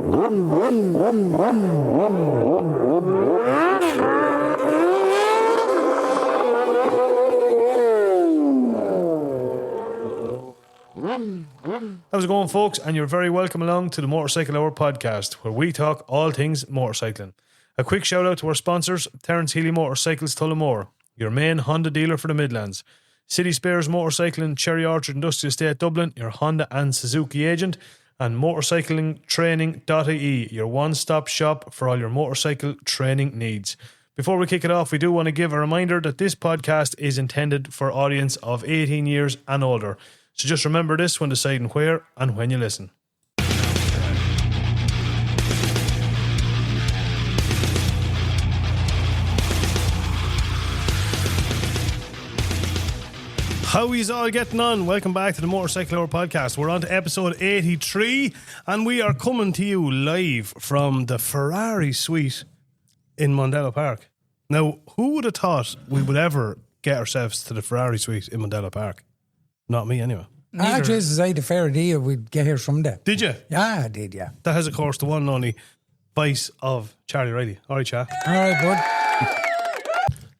How's it going, folks? And you're very welcome along to the Motorcycle Hour podcast, where we talk all things motorcycling. A quick shout out to our sponsors, Terence Healy Motorcycles Tullamore, your main Honda dealer for the Midlands, City Spares Motorcycling, Cherry Orchard Industrial Estate Dublin, your Honda and Suzuki agent, and motorcyclingtraining.ie, your one-stop shop for all your motorcycle training needs. Before we kick it off, we do want to give a reminder that this podcast is intended for audience of 18 years and older. So just remember this when deciding where and when you listen. How is all getting on? Welcome back to the Motorcycle Hour podcast. We're on to episode 83 and we are coming to you live from the Ferrari suite in Mondello Park. Now, who would have thought we would ever get ourselves to the Ferrari suite in Mondello Park? Not me, anyway. Jesus, I had a fair idea we'd get here someday. Did you? Yeah, I did, yeah. That has, of course, the one and only vice of Charlie Riley. All right, Cha. All right, bud.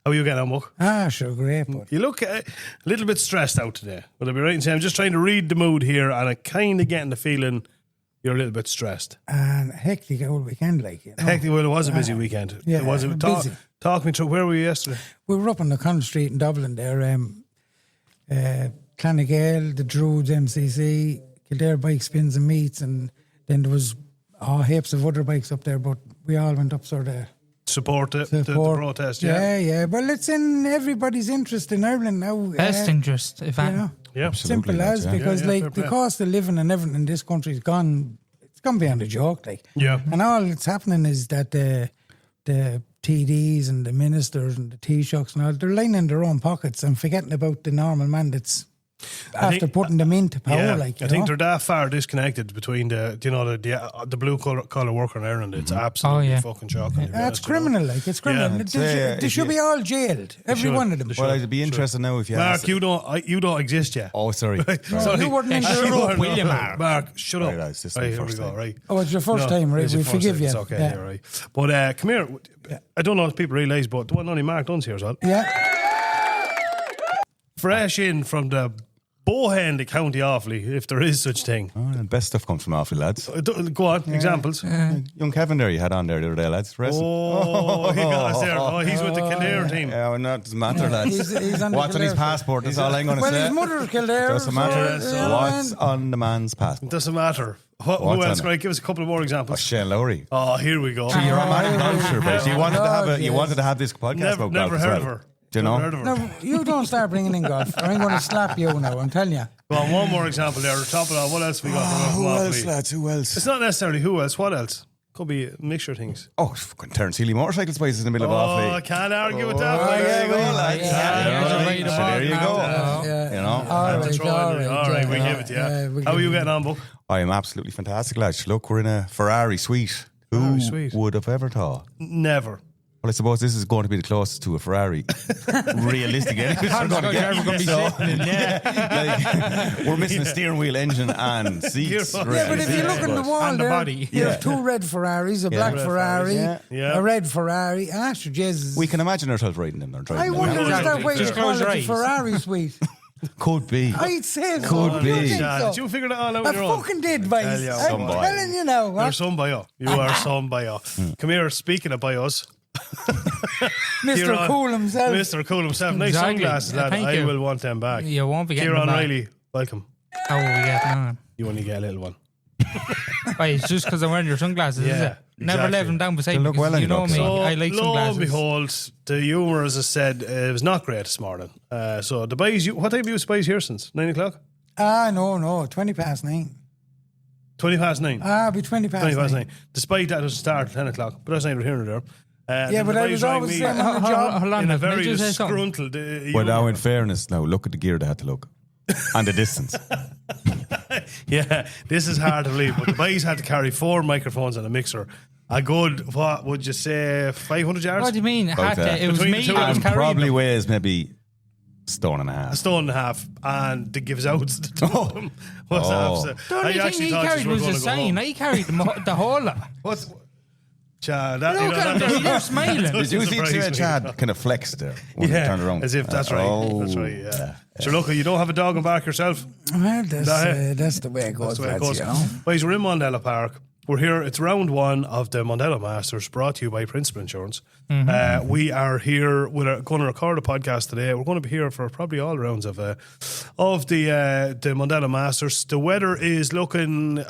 How are you getting on, Muck? Sure, great, bud. You look a little bit stressed out today. Would I be right in saying I'm just trying to read the mood here and I'm kind of getting the feeling you're a little bit stressed. And hectic old weekend, like, you know. Hectic, well, it was a busy weekend. Yeah, it was busy. Talk me through, where were you yesterday? We were up on the Con Street in Dublin there. Clonagale, the Druids, MCC, Kildare Bike Spins and Meets, and then there was heaps of other bikes up there, but we all went up sort of support the protest, yeah. Yeah. Well, it's in everybody's interest in Ireland now. Best interest, if I know. Yeah, simple as, because the cost of living and everything in this country is gone. It's gone beyond a joke, like. Yeah. And all that's happening is that the TDs and the ministers and the Taoiseachs and all, they're lining their own pockets and forgetting about the normal man that's after putting them into power. Yeah, like, I think they're that far disconnected between the blue collar worker in Ireland. It's absolutely fucking shocking. It's criminal, like, it's criminal. They should be all jailed, every one of them. Well, I'd be interested now if you Mark, asked. you don't exist yet. Oh, sorry. Sorry. You wouldn't Shut up, will you, Mark? Mark, shut up. Right, it's Right, the here we first go, time. right. Oh, it's your first time, right? It's your We first forgive time. you. It's okay, Yeah. you're right. But come here. I don't know if people realise, but the one only Mark Dunn's here as well. Yeah. Fresh in from the Bohend County Offaly, if there is such thing. Oh, the best stuff comes from Offaly, lads. Go on, examples. Young Kevin there you had on there the other day, lads. Oh, he got us there. Oh, he's with the Kildare team. Yeah, well, no, it doesn't matter, lads. He's on the What's on his Kildare passport? That's all I'm going to say. Well, his mother's Kildare. Doesn't matter. What's on the man's passport? Doesn't matter. Who What's else? on it? Right, give us a couple of more Oh, examples. Shane Lowry. Oh, here we go. You're a man in culture, but you wanted to have this podcast about Never golf as heard well. of her. Do you know? Never heard of her. No, you don't start bringing in golf, or I'm going to slap you now, I'm telling you. Go on, one more example there. Top it off. What else we got? from Who else, Offaly? lads? Who else? It's not necessarily who else. What else? Could be a mixture of things. Oh, fucking Terence Healy Motorcycles Boys in the middle of Oh, I Offaly. can't argue with that. There you go, lads. lads. There you go. You know. All That's right, all right, we give it to you. How are you getting on, Buck? I am absolutely fantastic, lads. Look, we're in a Ferrari suite. Who would have ever thought? Never. Well, I suppose this is going to be the closest to a Ferrari. Realistic, anyway. We're missing a steering wheel, engine, and seats. Yeah, but if you look on the wall And the there, body. you have two red Ferraris, a black Ferrari, Yeah. a red Ferrari. Sure, Jesus. We can imagine ourselves riding them. I Driving wonder them. is that way Just you call close it your the eyes. Ferrari suite? Could be. I'd say so. Could be. You think so? Did you figure that all out I on your own? fucking did, Vice. Hell yeah, I'm some boy. telling you now. You're some bio. You are some bio. Come here, speaking of bios. Mr. Cool himself. Mr. Cool himself. Nice Exactly. sunglasses, lad. Thank I you. will want them back. You won't be getting Kieran them back. Riley, welcome. How are we getting on? You only get a little one. Wait, it's just because I'm wearing your sunglasses, is Yeah, it? Never exactly. let them down beside They me look because well you know enough, me. so. I like lo sunglasses. and behold, the humour, as I said, it was not great this morning. So the boys, what time have you boys here since? 9 o'clock? No, 20 past 9. 20 past 9. Be 20 past 20 past 9. 9. Despite that, it was start at 10 o'clock. But that's neither here nor there. Yeah, but I was always saying on the job. Hold on, in a can I very just say something? disgruntled. Well, now, in fairness, now, look at the gear they had to look. And the distance. Yeah, this is hard to believe, but the boys had to carry 4 microphones and a mixer. A good, what would you say, 500 yards? What do you mean? About that. It was Between me the two that was of And carrying probably them. weighs maybe Stone and a a half. stone and a half, and the gives out the two of them was absolute. The only thing he carried was a sign. I carried the whole lot. What's Chad? That, Look at them, they're smiling. Did you see surprise me. Chad kind of flexed there when he turned around? as if that's right. Oh, That's right. Yeah. Sure, look, you don't have a dog and bark yourself. Well, that's the way it goes. That's the way it lads, goes. you know. Boys, we're in Mondello Park. We're here. It's round one of the Mondello Masters, brought to you by Principle Insurance. We are here. We're going to record a podcast today. We're going to be here for probably all rounds of the Mondello Masters. The weather is looking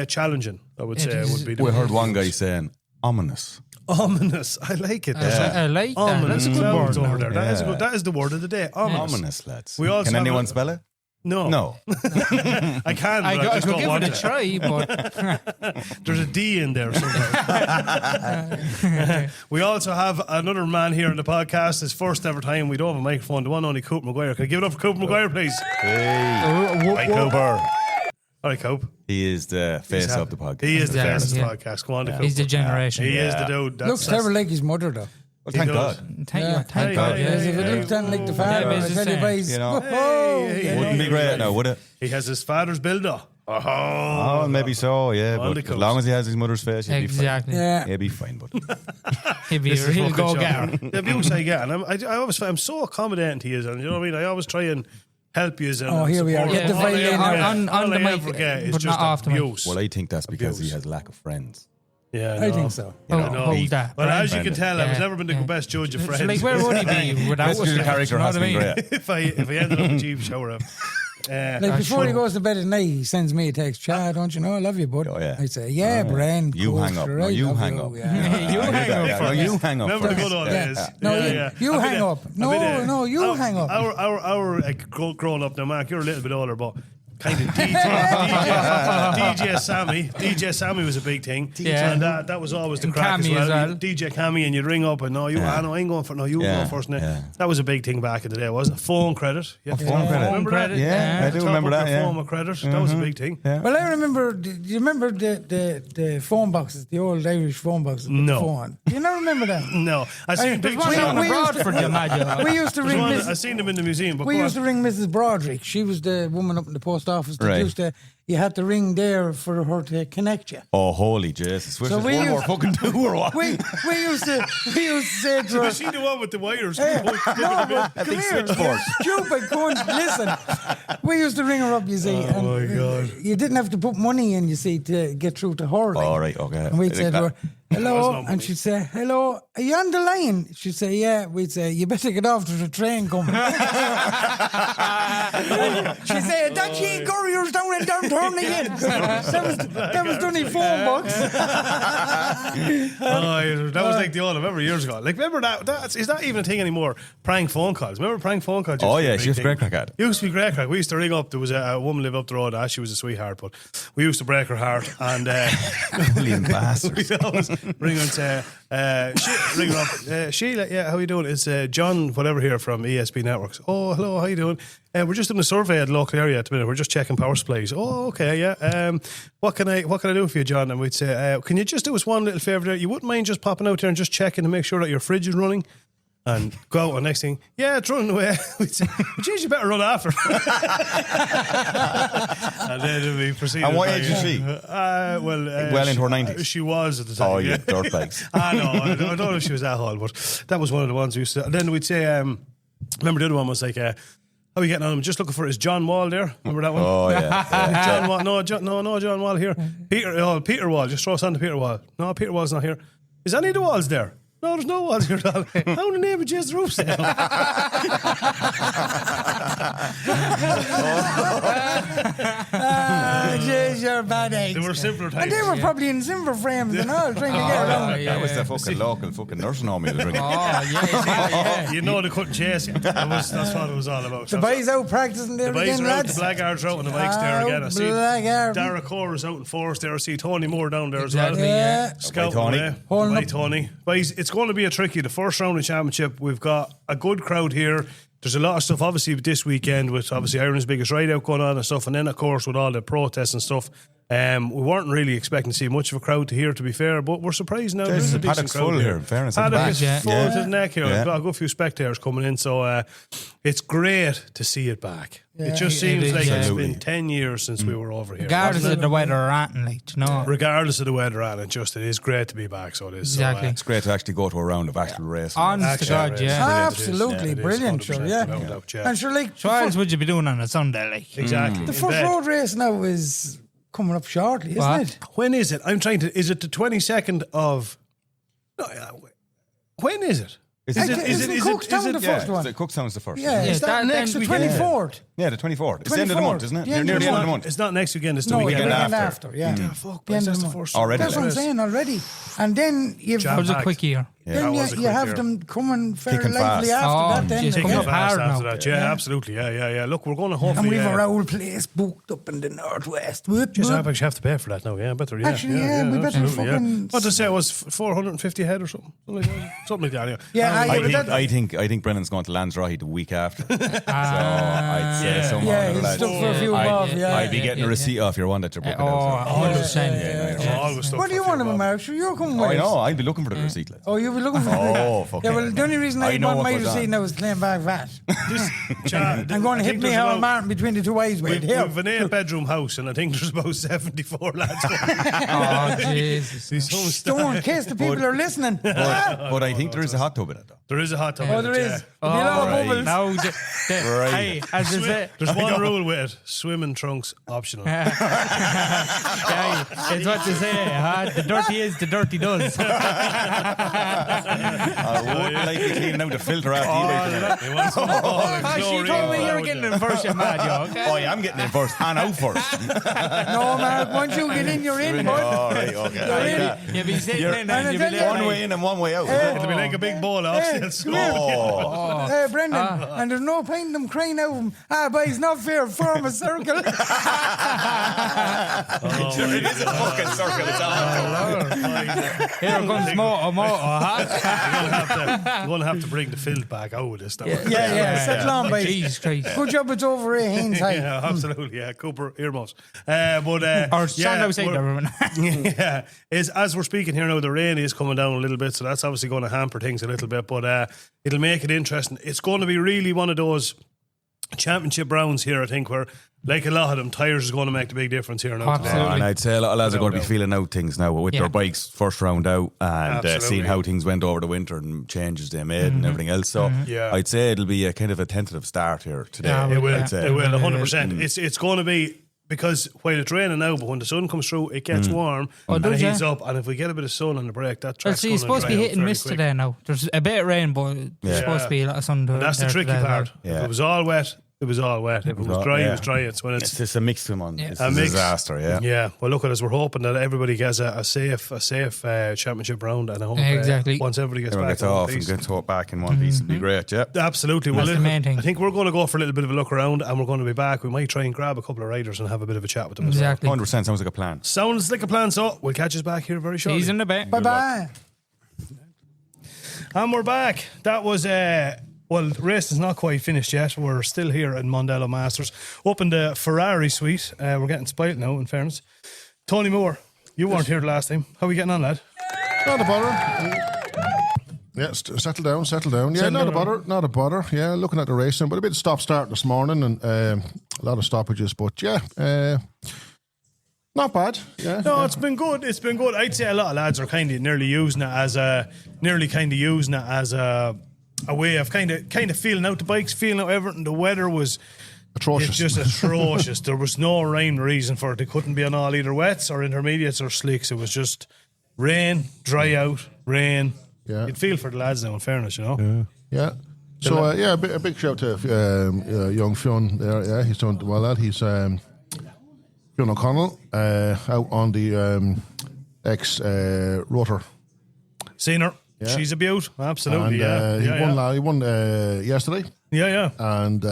challenging, I would say. Would be. we heard one guy saying ominous. Ominous. I like it. I like that. Ominous That's a good clouds word. over there. That is a Yeah. good. That is the word of the day. Ominous. Ominous, lads. We also Can have anyone a- spell it? No, No. I can. But I I just could don't give want it a to. try, but There's a D in there somewhere. We also have another man here on the podcast. His first ever time. We don't have a microphone. The one only Coop Maguire. Can I give it up for Coop Maguire, please? Hey. Hi, Cooper. All right, Coop. He is the face of the podcast. He is the Yeah, face of the yeah. podcast. Come on, to Coop. he's the generation. He is the dude. Looks terrible like his mother, though. Well, thank He does. God. Thank Yeah. you. Thank Hey, God. hey, Yeah. As if hey, it looked on like the Yeah, father, but I it's the tell you, same. boys. You know. Hey, Wouldn't be great now, would it? He has his father's builder. Oh, maybe so, yeah. Well, But the as long as he has his mother's face, he'll Exactly. be fine. Yeah. He'll be fine, but He'd be This a is real fucking go-getter. shocking. The abuse I get, and I'm so accommodating to you, and you know what I mean. I always try and help you. Oh, here we are. support Get you. the All I violin ever out. get- On all the I mic, ever get is but just not off the mic. abuse. well, I think that's because Abuse. he has lack of friends. Yeah, I no. think so. Oh, know, hold that. Well, as you Brandon. can tell, I was Yeah, never been the yeah. best judge of So, friends. like, where would he be without Let's us? do the like, character you know has what I been mean? great. if I ended up with Jeep shower up. Like before he goes to bed at night, he sends me a text. Chad, don't you know I love you, bud? Oh, yeah. I say, yeah, Bren. You cool, hang up. sure, No, I you love hang up. Yeah. You hang up No, first. you hang up Remember the first. good old Yeah. days? No, Yeah. you I've been hang there. up. I've been there. No, you hang up. Our grown up now, Mark. You're a little bit older, but kind of DJ Sammy was a big thing. Yeah. And that was always the And crack Cammy as well. as well. DJ Cammy, and you'd ring up and no, you, I know, I ain't going for no, you Yeah. go first. Yeah. That was a big thing back in the day, wasn't it? Phone credit. Yeah. Phone credit. Remember that? credit, Yeah, I do Top remember up that. your Yeah. phone with credit. That was a big thing. Yeah. Well, I remember. Do you remember the phone boxes, the old Irish phone boxes? With No. The phone. You don't remember them? No, I seen There's pictures. one We- on we abroad used to- for the Maggio. We used to There's ring one- I Mrs. seen them in the museum. But We go used to on. ring Mrs. Broderick. She was the woman up in the post office that Right. used to. You had to ring there for her to connect you. Oh, holy Jesus. Wish So there's we one more used- fucking two or what? We used to say to her. Was she the one with the wires? No, but come big here, switchboard. stupid cunt. Listen, we used to ring her up, you see. Oh, my God. You didn't have to put money in, you see, to get through to her. like. All right, okay. And we'd say to her, There was hello, no money. and she'd say, hello, are you on the line? She'd say, yeah. We'd say, you better get off, there's a train coming. She'd say, that she courier's down and downtown again. that was Dunny phone box. That was like the old. I remember years ago. Like, remember that? Is that even a thing anymore? Prank phone calls. Remember prank phone calls? Oh, Used to be yeah, a big she used to thing. break crack at. Used to be great crack. We used to ring up. There was a woman lived up the road. She was a sweetheart, but we used to break her heart and Million bastards. we always ring her and say, ring her up. Sheila, yeah, how you doing? It's John, whatever here from ESP Networks. Oh, hello, how you doing? We're just doing a survey at the local area at the minute. We're just checking power supplies. Oh, okay, yeah. What can I do for you, John? And we'd say, can you just do us one little favour there? You wouldn't mind just popping out there and just checking to make sure that your fridge is running? And go out and next thing, yeah, it's running away. We'd say, geez, you better run after. And then we proceeded. And what by- age is she? Well into her 90s? She was at the time. Oh, yeah. you dirtbags. I know. I don't know if she was that old, but that was one of the ones we used to. And then we'd say, remember the other one was like, how are you getting on? I'm just looking for, is John Wall there? Remember that one? Oh, yeah. John Wall. No, John Wall here. Peter Wall. Just throw us on to Peter Wall. No, Peter Wall's not here. Is any of the walls there? No, there's no walls here. How in the name of Jesus roof's there? Jeez, you're bad eggs. They were simpler times. And they were probably in timber frames and all, trying to get around. yeah. That was the fucking local fucking nursing home he was ringing. Oh, yeah. You know they couldn't chase you. That's what it was all about. The boys out practicing there The boys again, are out, lads. the Blackguards are out, and the bikes there again. I see Blackguard. Dara Core is out in force there. I see Tony Moore down there Exactly, as well. Yeah. Scout Tony. away. Holding Bye, up. Tony. Boys, it's going to be a tricky. The first round of championship, we've got a good crowd here. There's a lot of stuff, obviously, this weekend with obviously Ireland's biggest ride out going on and stuff, and then of course with all the protests and stuff. We weren't really expecting to see much of a crowd here, to be fair, but we're surprised now. There's a decent paddock's crowd full here, in fairness. Paddock is full Yeah. to the neck here. Yeah. We've got a good few spectators coming in, so it's great to see it back. It just seems is, like it's absolutely. been 10 years since we were over here. Regardless of the weather or anything, like, you know. Regardless of the weather, and it is great to be back. So it is. Exactly. So, It's great to actually go to a round of actual racing. Honest to God, yeah. Absolutely It is, brilliant, 100%, sure, yeah. without a doubt, yeah. And sure, like So what else would you be doing on a Sunday, like? Exactly. the In first bed. road race now is coming up shortly, isn't What? it? When is it? I'm trying to. Is it the 22nd of? No, when is it? Isn't Cookstown the first one? Cookstown's the first. Yeah, is that that- next then the we can- 24th? Yeah, the 24th. It's the end of the month, isn't it? The end Near of the the end of the month. month. It's not next weekend. It's the No, weekend Weekend after. after, yeah. Yeah, fuck, The end that's of the the first month. Already. That's what I'm race. saying already. And then you've Jam- That was a packed. quick year. then That you, was a you quick have year. them coming fairly Kicking lively fast. after Oh, that. Then jeez, again. coming Coming up fast hard after now. that. Yeah, absolutely. Yeah. Look, we're going to hopefully. And we've a whole place booked up in the northwest. Whoop, Just whoop. have to pay for that now. Yeah, better. Yeah, Actually, yeah, we better absolutely, fucking- What to say? It was 450 head or something. Something like that. Yeah, I think Brennan's going to Lanzarote the week after. So I'd say Yeah. someone Yeah, of the he's lads. stuck for a few bob, yeah. I'd be getting a receipt off your one that you're booking out. 100%. What do you want of him, Mark? Sure, you're coming with I us. know, I'd be looking for the receipt. Lads. Oh, you'll be looking for Oh, the fuck yeah, it. well, the only reason I I know want what my goes on. receipt now is claim back VAT. I'm I'm going to hit me Harold Martin between the two eyes with it. We Here. have an 8-bedroom house, and I think there's about 74 lads. Oh, Jesus. Don't, in case the people are listening. But I think there is a hot tub in it, though. There is a hot tub. Oh, in there it, is. yeah. There'll be a lot of right. bubbles. Now, Right. hey, as I say, There's one rule with it: swimming trunks optional. yeah, it's what you say. Huh? The dirty is, the dirty does. I wouldn't like you cleaning out the filter after you. Like, He wants some ball and She chlorine. told me you were getting in first, you mad, you, okay? oh, yeah, I'm getting in first and out first. No, Mark, once you get in, you're in, bud. All right, okay. You'll be sitting You're- in and you'll be and One way in and one way out. It'll be like a big ball of Hey, offset come here. score. Hey, Brendan, and there's no point in them crying out, but it's not fair, form a circle. It is a fucking circle. It's on. here comes motor, huh? You're going to have to bring the field back out with this stuff. Yeah, settle on, boys. Jesus Christ. Good job it's over here, hands high. Yeah, absolutely. Yeah, Cooper earmuffs. Or stand outside we're- the room. Yeah, as we're speaking here now, the rain is coming down a little bit, so that's obviously going to hamper things a little bit, but it'll make it interesting. It's going to be really one of those championship rounds here, I think, where, like a lot of them, tyres is going to make the big difference here now. Today. Absolutely. And I'd say a lot of lads are going to be doubt. feeling out things now with Yeah. their bikes first round out and Absolutely. seeing how things went over the winter and changes they made and everything else. So Yeah. I'd say it'll be a kind of a tentative start here today. Yeah, It will. I'd say. It will. 100%. It's going to be. Because while it's raining now, but when the sun comes through, it gets warm and does, it heats yeah. up. And if we get a bit of sun on the break, that Well, track's see, going it's supposed to be hit and miss quick. today now. There's a bit of rain, but there's supposed to be a lot of sun. And that's the there tricky today as well. part. Yeah. If it was all wet, it was all wet. If it was dry, it was dry. It's when It's just a mix of them. Yeah. It's a a mix. disaster, yeah. Yeah, well, look at us. We're hoping that everybody gets a safe championship round, and I hope Exactly. once everybody gets Everyone back gets in one off and piece. gets taught back in one piece. It'd be great, yeah. Absolutely. That's Well, the main thing. I think we're going to go for a little bit of a look around, and we're going to be back. We might try and grab a couple of riders and have a bit of a chat with them. as well. Exactly. 100% sounds like a plan. Sounds like a plan. So we'll catch us back here very shortly. He's in the back. Bye-bye. And we're back. That was well, the race is not quite finished yet. We're still here at Mondello Masters, up in the Ferrari suite. We're getting spoilt now, in fairness. Tony Moore, you weren't here the last time. How are we getting on, lad? Not a bother. Yeah, settle down. Yeah, Settle not a bother. Yeah, looking at the racing, but a bit of stop-start this morning and a lot of stoppages. But yeah, not bad. Yeah, No, it's been good. It's been good. I'd say a lot of lads are kind of nearly using it as a way of kind of feeling out the bikes, feeling out everything. The weather was atrocious. It's just atrocious. There was no rhyme or reason for it. They couldn't be on all either wets or intermediates or slicks. It was just rain, dry out, rain. Yeah. You'd feel for the lads now, in fairness, you know. Yeah. So a big shout to young Fionn there. Yeah, he's done well. That he's Fionn O'Connell out on the ex rotor. Seen her. Yeah. She's a beaut. Absolutely. And yeah. he won yesterday. Yeah. And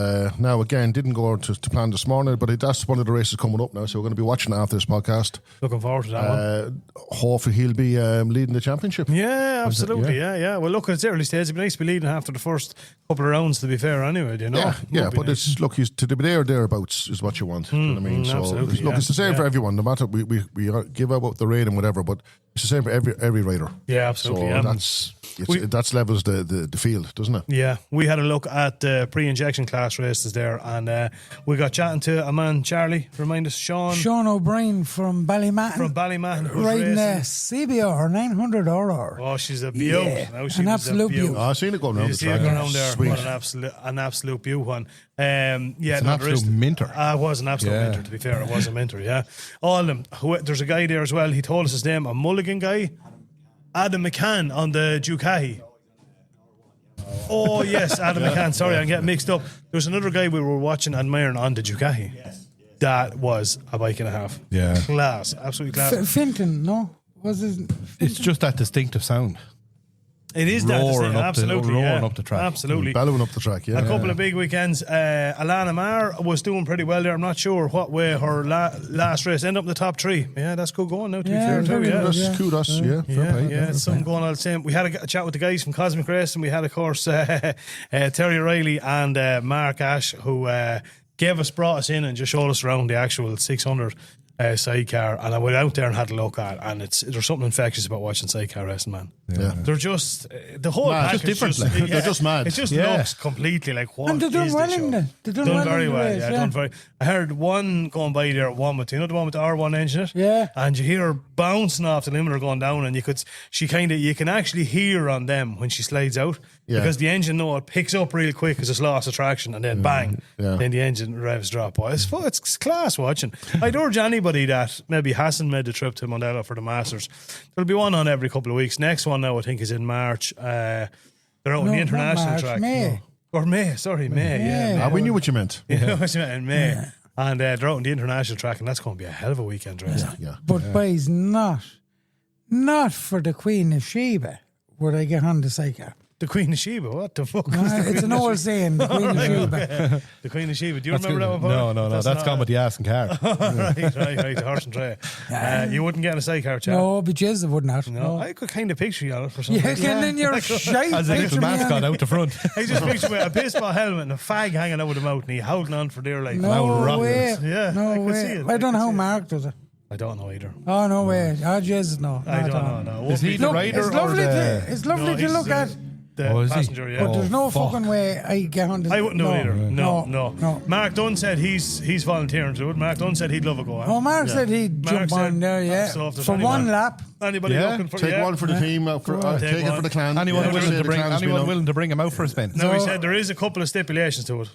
now, again, didn't go to plan this morning, but that's one of the races coming up now, so we're going to be watching it after this podcast. Looking forward to that one. Hopefully he'll be leading the championship. Yeah, absolutely. Yeah. Well, look, it's early stage. It'd be nice to be leading after the first couple of rounds, to be fair, anyway, you know? Yeah, but nice. It's, look, he's to be there or thereabouts is what you want. You know what I mean? So, it's the same for everyone, no matter, we give out the rating and whatever, but it's the same for every rider. Yeah, absolutely. So that levels the field, doesn't it? Yeah, we had a look at the pre-injection class races there, and we got chatting to a man, Charlie, remind us, Sean O'Brien from Ballymahan. racing Riding a CBR 900RR. Oh, she's a beaut. Yeah, Now an absolute beaut. I've seen it going around the track. There. Sweet. What an absolute beaut one. It's an absolute minter. It was an absolute minter, to be fair. It was a minter, yeah. All of them. There's a guy there as well. He told us his name, a Mulligan guy. Adam McCann on the Ducati. Oh, yes, Adam McCann. Sorry, I'm getting mixed up. There was another guy we were watching admiring on the Ducati. That was a bike and a half. Yeah. Class. Absolutely class. Finton, no? Was it? It's just that distinctive sound. It is that roaring thing, absolutely, roaring up the track. Absolutely. Bellowing up the track, yeah. A couple of big weekends. Alana Marr was doing pretty well there. I'm not sure what way her last race ended up in the top 3. Yeah, that's good going now, to be fair too. That's kudos, yeah. Yeah, it's something going on the same. We had a chat with the guys from Cosmic Racing. We had, of course, Terry O'Reilly and Mark Ash, who brought us in and just showed us around the actual 600 sidecar, and I went out there and had a look at it, and there's something infectious about watching sidecar racing, man. Yeah. They're just the whole package just different. They're just mad. It just looks completely like what. And they're doing well in it. They're doing very well. Race, yeah, done very. I heard one going by there, one with the one with the R1 engine in it. Yeah. And you hear her bouncing off the limiter going down, and you can actually hear on them when she slides out. Yeah. Because the engine, it picks up real quick because it's lost of traction, and then bang, then the engine revs drop. But it's class watching. I'd urge anybody that maybe hasn't made the trip to Mondello for the Masters. There'll be one on every couple of weeks. Next one now, I think, is in March. They're out on the international track. May. May. Yeah. We knew what you meant. You know what you meant, in May. Yeah. And they're out on the international track, and that's going to be a hell of a weekend race. Yeah. But boys, not for the Queen of Sheba would I get on the cycle. The Queen of Sheba, what the fuck? It's an old saying, the Queen of Sheba. The Queen of Sheba. Do you remember that one, Paul? No. That's gone with the ass and car. right. The horse and tray. You wouldn't get in a sidecar, Chad? No, but Jesus would not. No, I could kind of picture you on it for some reason. Yeah, then you're shite. As a little mascot out the front. I just picture with a baseball helmet and a fag hanging out of the mouth, and he holding on for dear life. No way. Yeah, no I way. See it. I don't know how Mark does it. I don't know either. Oh, no way. Oh, Jesus, no. I don't know. Is he the rider or the... It's lovely to look at. The passenger, yeah. But there's no fucking way I get on this. I wouldn't do it either. No. Mark Dunn said he's volunteering to it. Mark Dunn said he'd love a go. Oh, Mark said he'd jump on there, yeah. For one lap. Anybody looking for take one for the team, take it for the clan. Anyone willing to bring him out for a spin? No, he said there is a couple of stipulations to it.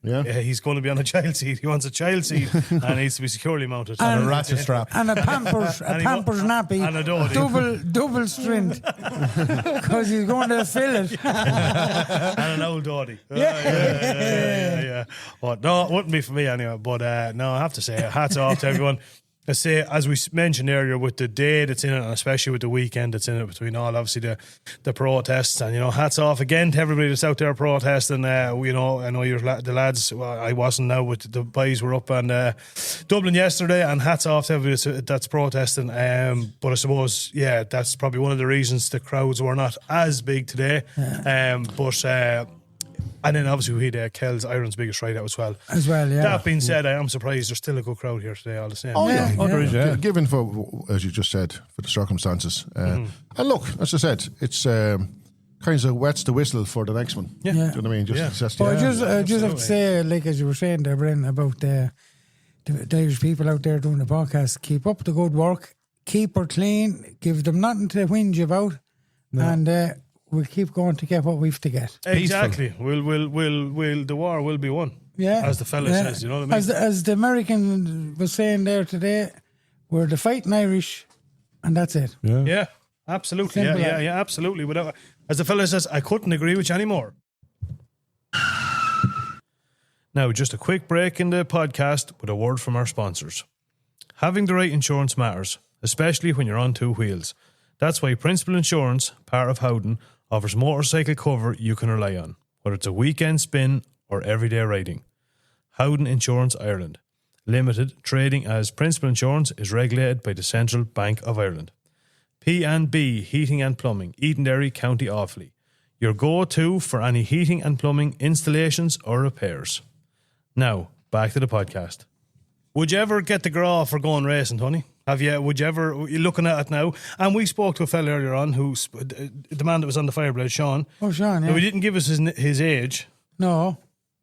Yeah, he's going to be on a child seat. He wants a child seat and needs to be securely mounted. And a ratchet strap. And a Pampers nappy. And a Dodie. Double strength. Because he's going to fill it. And an old Dodie. Yeah. But no, it wouldn't be for me anyway. But no, I have to say, hats off to everyone. I say, as we mentioned earlier, with the day that's in it, and especially with the weekend that's in it, between all obviously the protests, and hats off again to everybody that's out there protesting. I know you're the lads. Well, I wasn't now, but the boys were up in Dublin yesterday, and hats off to everybody that's protesting. But I suppose, that's probably one of the reasons the crowds were not as big today. And then obviously we had Kells, Ireland's biggest ride out as well. Yeah. That being said, I am surprised there's still a good crowd here today all the same. Oh, yeah. Given for, as you just said, for the circumstances. And look, as I said, it's kind of wets the whistle for the next one. Yeah. Do you know what I mean? I just have to say, like as you were saying there, Brendan, about the Irish people out there doing the podcast, keep up the good work, keep her clean, give them nothing to whinge about, and we'll keep going to get what we've to get. Exactly. We'll the war will be won. Yeah. As the fella says, you know what I mean? As the American was saying there today, we're the fighting Irish, and that's it. Yeah. Absolutely. Simple Yeah, absolutely. Without, as the fella says, I couldn't agree with you anymore. Now, just a quick break in the podcast with a word from our sponsors. Having the right insurance matters, especially when you're on two wheels. That's why Principle Insurance, part of Howden, offers motorcycle cover you can rely on. whether it's a weekend spin or everyday riding. Howden Insurance Ireland Limited, trading as Principle Insurance, is regulated by the Central Bank of Ireland. P&B Heating and Plumbing, Edenderry, County Offaly. Your go-to for any heating and plumbing installations or repairs. Now, back to the podcast. Would you ever get the graw for going racing, Tony? Would you ever, you're looking at it now, and we spoke to a fella earlier on who's the man that was on the Fireblade, Sean. Oh, Sean, yeah. Now, he didn't give us his age. No.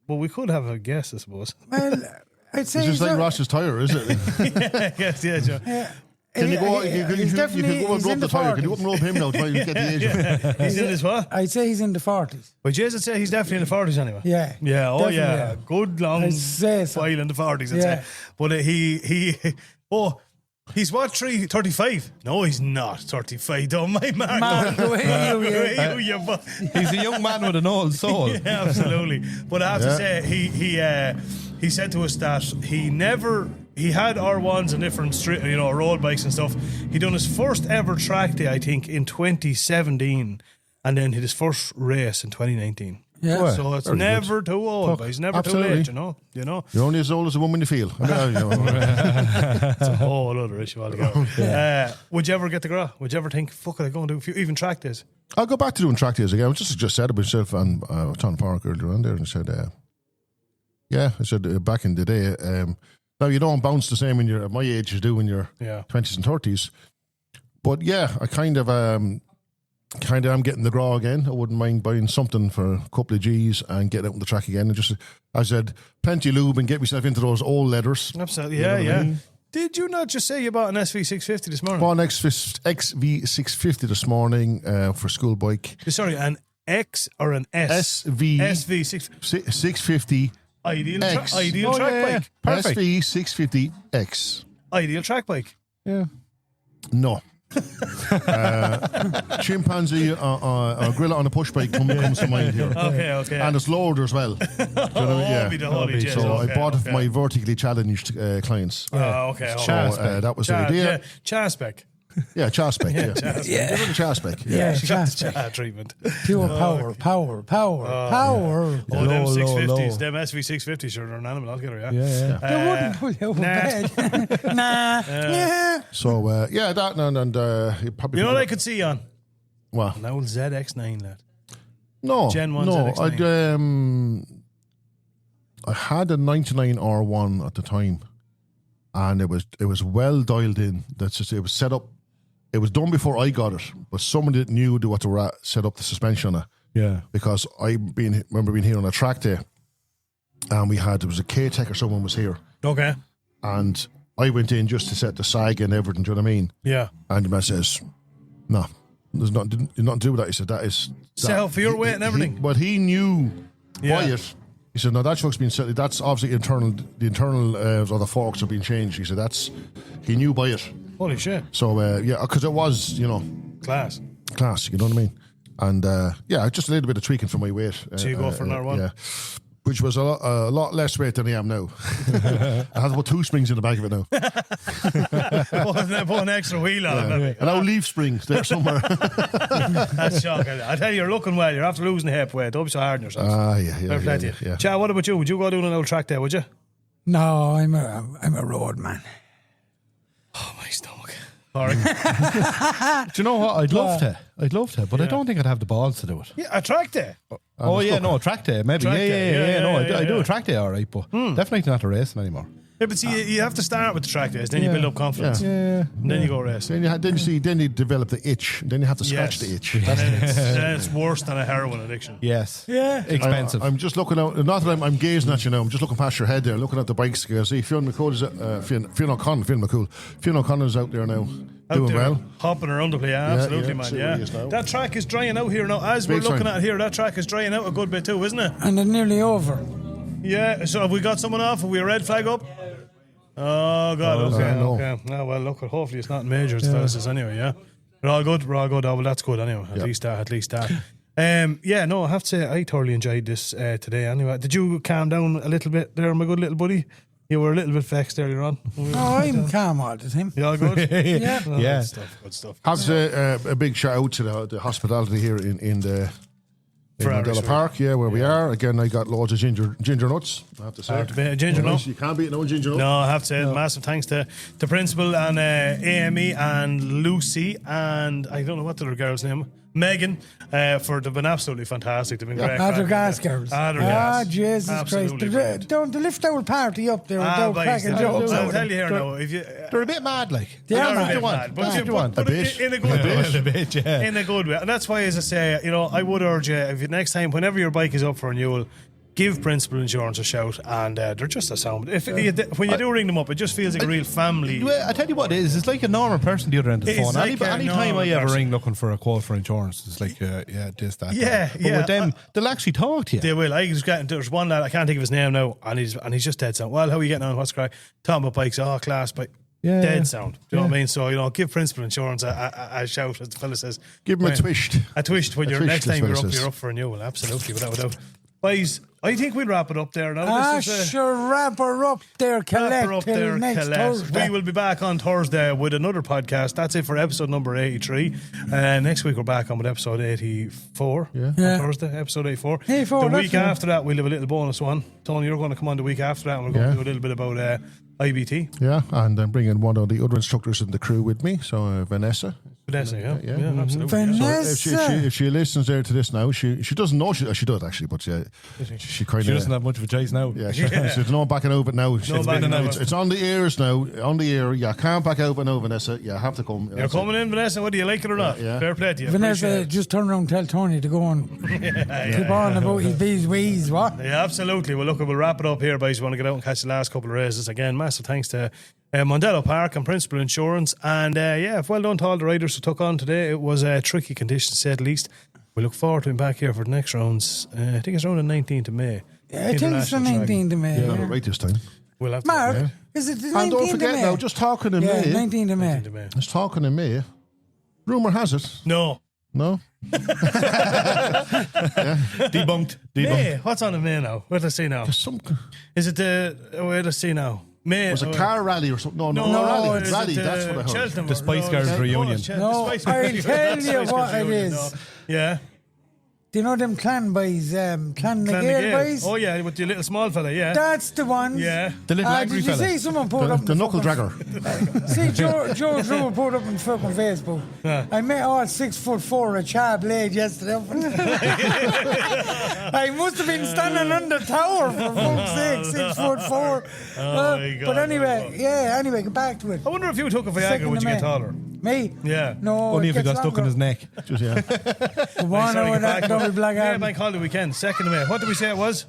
But we could have a guess, I suppose. Well, I'd say It's just like Ross's tyre, is it? yeah, John. Yeah. Can you go? You can He's go and rub the tyre. Can you go and rub him now? Try to get the age. He's in his what? I'd say he's in the 40s. Well, Jason said he's definitely in the 40s anyway. Yeah. Yeah, oh Definitely, yeah. yeah. Good long I'd say so. while in the 40s, I'd Yeah. say. But he's what, 35? No, he's not 35. Don't mind Mark. Mark, go away, you, He's a young man with an old soul. Yeah, absolutely. But I have to say, he said to us that he had R1s and different road bikes and stuff. He done his first ever track day, I think, in 2017, and then his first race in 2019. Yeah. Well, So it's very never too old, but he's never absolutely. too late, you know. You're only as old as the woman you feel. It's a whole other issue altogether. Would you ever get the gra? Would you ever think, fuck it, I go and do a few, even track days? I'll go back to doing track days again. I just said it myself and Tom Park earlier on there and said, I said back in the day, now you don't bounce the same when you're at my age as you do when you're 20s and 30s. But yeah, I kind of am getting the graw again. I wouldn't mind buying something for a couple of G's and getting out on the track again. And just, as I said, plenty of lube and get myself into those old leathers. Absolutely, You know what I mean? Did you not just say you bought an SV650 this morning? Bought an XV650 this morning for school bike. Sorry, an X or an S? SV650 Ideal X. track bike. Perfect. SV650X. Ideal track bike. Yeah. No. Chimpanzee gorilla on a push bike comes to mind here. Okay. And it's lowered as well. Do you know what I mean? Be the holy jizz. So I bought it for my vertically challenged clients. Okay. So that was the idea. Chaspec. Yeah, Chaspec. Yeah. Give it a Chaspec. Yeah, She got the Chaspec. cha treatment. Pure power. Oh, them 650s, them SV650s, sure, they're an animal altogether, yeah? They wouldn't put you over bed. Nah. Yeah. So, that and you probably... You know what I could see on? What? An old ZX9, lad. No. Gen 1 no, ZX9. I had a 99 R1 at the time, and it was well dialed in. That's just, it was set up. It was done before I got it, but somebody that knew what to set up the suspension on it. Yeah. Because I remember being here on a track day, and there was a K-Tech or someone was here, Okay. and I went in just to set the sag and everything. Do you know what I mean? Yeah. And the man says, "No, there's nothing to do with that." He said, "That is Sell for your weight and everything." But he knew Yeah. by it. He said, "No, that chuck's been set. That's obviously internal. The internal or the forks have been changed." He said, he knew by it. Holy shit. So because it was Class. class. You know what I mean? And just a little bit of tweaking for my weight. So you go for another one? Yeah. Which was a lot less weight than I am now. I have about 2 springs in the back of it now. Put an extra wheel on it, maybe. And now leaf springs there somewhere. That's shocking. I tell you, you're looking well. You're after losing hip weight. Don't be so hard on yourself. Fair play to you. yeah. Chad, what about you? Would you go doing an old track there, would you? No, I'm a road man. Oh, my stomach. Sorry. Do you know what? I'd love to, but I don't think I'd have the balls to do it. Yeah, a track day. Oh yeah, no, a track day, maybe. Track Yeah. day. No, Yeah, I do yeah. a track day, all right, but definitely not a racing anymore. Yeah, but see, you have to start with the track days, then you build up confidence. Yeah. And then you go race. Then you develop the itch. Then you have to scratch the itch. Then it's worse than a heroin addiction. Yes. Yeah. Expensive. I'm just looking out. Not that I'm gazing at you now. I'm just looking past your head there, looking at the bikes. I see Fionn O'Connor's out there now, doing well. Hopping around the play, absolutely, yeah, man. see where he is now. That track is drying out here now. As we're Big looking time. at it here, that track is drying out a good bit too, isn't it? And they're nearly over. Yeah. So have we got someone off? Have we a red flag up? Oh God. Okay. I know. Okay. Oh, well, look. Hopefully it's not major as anyway. Yeah. We're all good. Oh, well, that's good anyway. At least that. Yeah. No, I have to say I thoroughly enjoyed this today. Anyway, did you calm down a little bit there, my good little buddy? You were a little bit vexed earlier on. Oh, I'm calm all the time. You all good? Yeah. Oh, Yeah. Good stuff. Have to say a big shout out to the hospitality here in the In Ferrari Mondello Sweet. Park, where we are. Again, I got loads of ginger nuts, I have to say. Ginger nut. You can't beat no ginger nut. No, I have to say massive thanks to the Principal and Amy and Lucy and I don't know what the other girl's name, Megan, for they've been absolutely fantastic. They've been great. Other gas girls. Jesus Christ. Don't the lift out party up there without cracking jokes. I'll tell you here now. They're a bit mad, like. They are They're a mad. bit mad, but in a good way. In a good way. And that's why, as I say, I would urge you, if you, next time, whenever your bike is up for renewal, give Principle Insurance a shout, and they're just a sound. When you do ring them up, it just feels like a real family. I tell you what it is. It's like a normal person the other end of the It's phone. like Any a time I normal ever person. ring looking for a quote for insurance, it's like, this, that. Yeah, that. But yeah. with them, they'll actually talk to you. They will. There's one lad, I can't think of his name now, and he's just dead sound. Well, how are you getting on? What's the crack? Talking about bikes, class, but dead sound. Do you know what I mean? So, give Principle Insurance a shout, as the fella says. Give them a twist. A twist when next time you're up for renewal. Absolutely, without a doubt. Boys, I think we'll wrap it up there now. Sure, wrap her up there, Colette. Till next Thursday. We will be back on Thursday with another podcast. That's it for episode number 83. Next week we're back on with episode 84. Yeah. On Thursday, episode 84. 84, The week after that, we'll have a little bonus one. Tony, you're going to come on the week after that, and we're going to do a little bit about IBT. Yeah, and I'm bringing one of the other instructors in the crew with me, so Vanessa. Vanessa, yeah, absolutely. Vanessa. So if she listens there to this now, she doesn't know she does actually, but she kind of She doesn't have much of a choice now. Yeah, she's not backing out it now. It's on the ears now. On the air, you can't back out now, Vanessa. You have to come. You're coming in, Vanessa, whether you like it or not. Yeah. Fair play to you. Vanessa, just turn around and tell Tony to go and keep on about his bees wees, what? Yeah, absolutely. Well, look, we'll wrap it up here, boys. You want to get out and catch the last couple of races. Again, massive thanks to Mondello Park and Principle Insurance. And well done to all the riders who took on today. It was a tricky condition, to say the least. We look forward to being back here for the next rounds. I think it's around the 19th of May. Yeah, I think it's the 19th of May. Yeah, got it right this time. We'll have to. Mark, is it the 19th of May? And don't forget now, just talking to Yeah, May. 19th of May. Just talking to May. Rumour has it. No. No? Debunked. May. What's on the May now? Where do I see now? Is it the... Where do I see now? May. Was it car rally or something? No, rally. is Rally, it, that's what I heard. Cheltenham The Spice Girls reunion. No, I'll tell you what it is. Yeah. Do you know them clan boys, Clan Nagale boys? Oh, yeah, with the little small fella, yeah. That's the ones. Yeah. The little angry did you fella. see someone put up The knuckle dragger. See, Joe Drew put up on fucking Facebook. Yeah. I met all 6'4" a char blade yesterday. I must have been standing under the tower for fuck's sake, 6'4". Oh my God. But anyway, get back to it. I wonder if you took a Viagra, Second would of you get May. taller? Me? Yeah. No. Only if he got stuck in his neck. Just, yeah. One hour that don't be black Yeah, out. bank holiday weekend, 2nd of May. What did we say it was?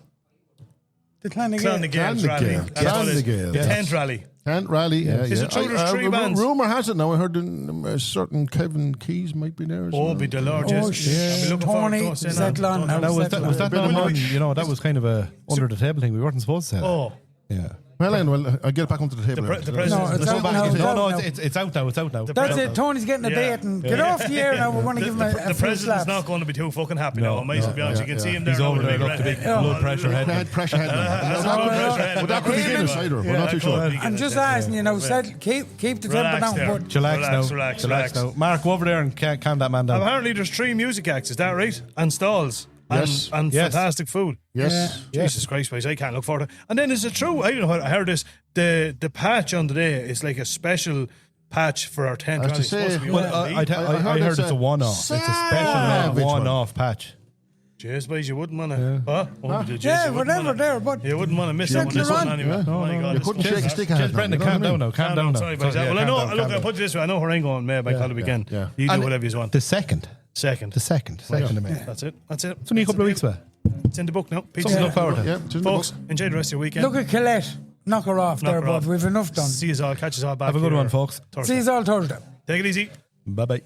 The Clan Clan Nagale. Nagale's rally. Clan That's what it is. Nagale. The 10th rally. Can't rally. Yeah, Is it true there's three bands? Rumour has it now. I heard a certain Kevin Keys might be there as well. Oh, be the Lord, Oh, yes. shit. I'll be looking forward to Tony, us saying settle on now. Was that Bit not of on? lunch. That was kind of a under the table thing. We weren't supposed to say that. Oh. Yeah. Well, I'll get back onto the table. The now. president. No, it's Let's go out back now. into No, No, no. it's out now. It's out now. That's it. Tony's getting a Yeah. date and get off the air now. We're going to give him a The few president's slaps. not going to be too fucking happy No, now. I might as well be honest. You can see him there. He's now over with a there. big Look, the big red- blood pressure head. Head pressure head now. That's blood pressure head. But that could be Guinness either. We're not too sure. I'm just asking you now, keep the temper Relax down. there. But Chillax now. Mark, go over there and calm that man down. Apparently there's 3 music acts, is that right? And stalls. Yes. And Yes. fantastic food. Yes. Jesus Christ, boys, I can't look forward to it. And then is it true? I don't know how I heard this. The patch on the day is like a special patch for our 10th I have rally. to It's supposed say- to be Well, on I the heard it's a one-off. It's a special one-off patch. Cheers, boys, you wouldn't want to. Huh? yeah, whatever there. But You wouldn't want to miss that one. Settle This one on. anyway. Oh my God. You couldn't shake a stick at Cheers, it. Brendan, calm down now. Calm down now. Sorry, boys. Well, I know. Look, I'll put it this way. I know where I'm going. Maybe I call it weekend. yeah. You do And whatever you want. The second. Second. Second of May. That's it. It's only a couple of weeks away. It's in the book now. Peace. Something to look forward to. Yeah, it's in the Folks, book. enjoy the rest of your weekend. look at Colette. Knock her off Knock there, her bud. off. We've enough done. See you all. Catch us all back. Have a good here one, folks. Thursday. See you all Thursday. Take it easy. Bye-bye.